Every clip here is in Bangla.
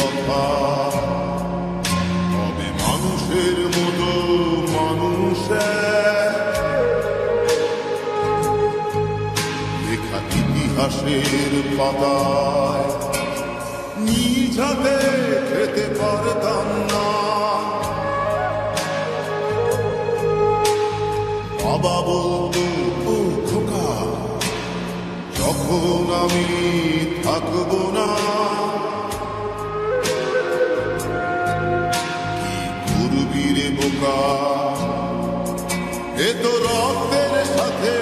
কথা, তবে মানুষের মতো মানুষ লেখা ইতিহাসের পাতায় নিজ হাতে খেতে পারতাম না। বাবা বলতো, ও খোকা, যখন আমি থাকবো না, কি করবি রে বোকা, এ তো রক্তের সাথে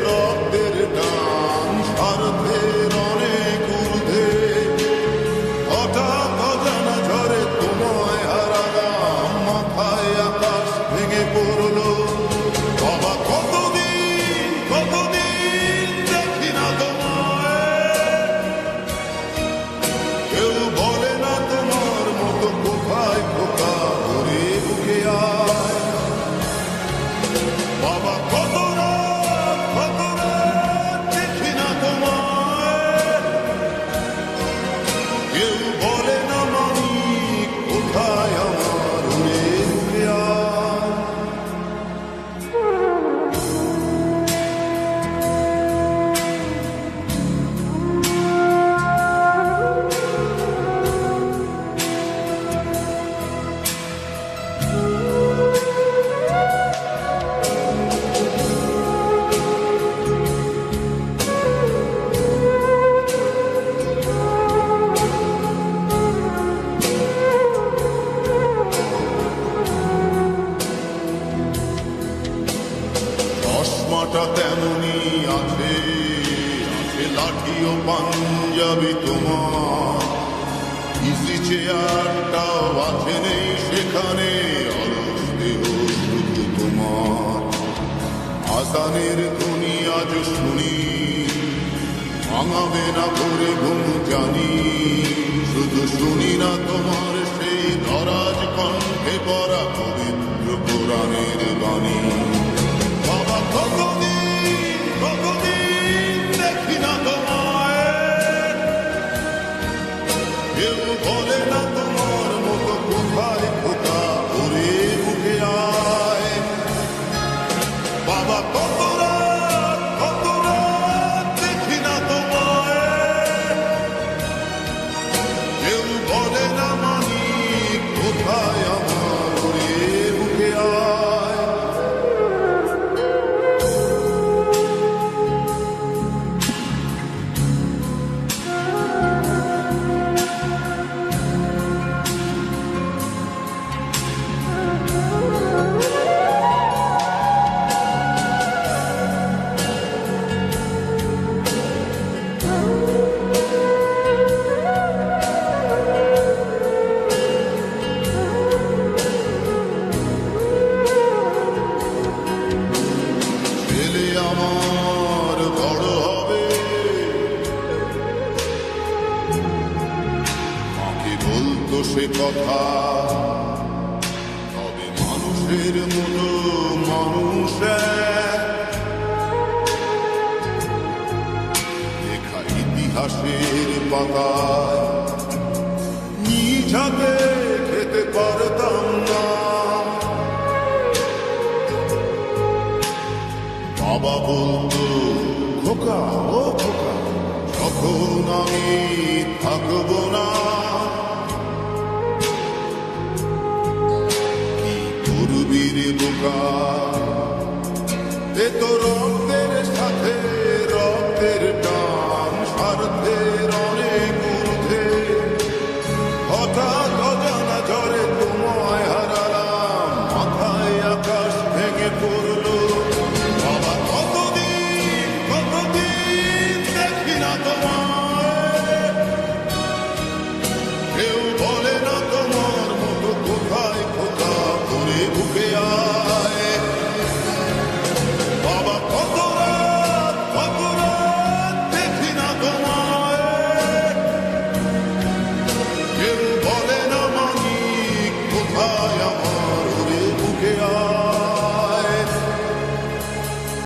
রক্তের টান, স্বার্থের অনেক ঊর্ধ্বে, হঠাৎ অজানা ঝড়ে তোমায় হারালাম, মাথায় আকাশ ভেঙে পড়লো। বাবা কতদিন কতদিন দেখি না তোমায়, কেউ বলে না তোমার মতো কোথায় খোকা, ঘুরে বুকে আয়। বাবা কত রাত দেখি না তোমায়, কেউ বলে না মানিক কোথায় আমার, ঘুরে বুকে আয়। চশমাটা তেমনি আছে, আছে লাঠি ও পাঞ্জাবি তোমার, ইজি চেয়ারটাও আছে নেই সেখানে, অলস দেহ শুধু তোমার। আজানের ধ্বনি আজ শুনি, ভাঙাবে না ভোরে ঘুম জানি, শুধু শুনি না তোমার সেই দরাজ কণ্ঠে পড়া পবিত্র কোরআনের বাণী। বাবা কতদিন কতদিন দেখি না তোমায়, কেউ বলে না তোমার মতো কোথায় খোকা, ঘুরে বুকে আয়। বাবা কত রাত দেখি না তোমায়, কেউ বলে না মানিক কোথায় আমার, ঘুরে বুকে আয়। ছেলে আমার বড় হবে, মাকে বলতো সে কথা, তবে মানুষের মতো মানুষ লেখা ইতিহাসের পাতায় নিজ হাতে খেতে পারতাম না। বাবা বলতো, খোকা ও খোকা, যখন আমি থাকবো না, কি করবি রে বোকা, এ তো রক্তের সাথে রক্তের টান, স্বার্থের অনেক ঊর্ধ্বে, হঠাৎ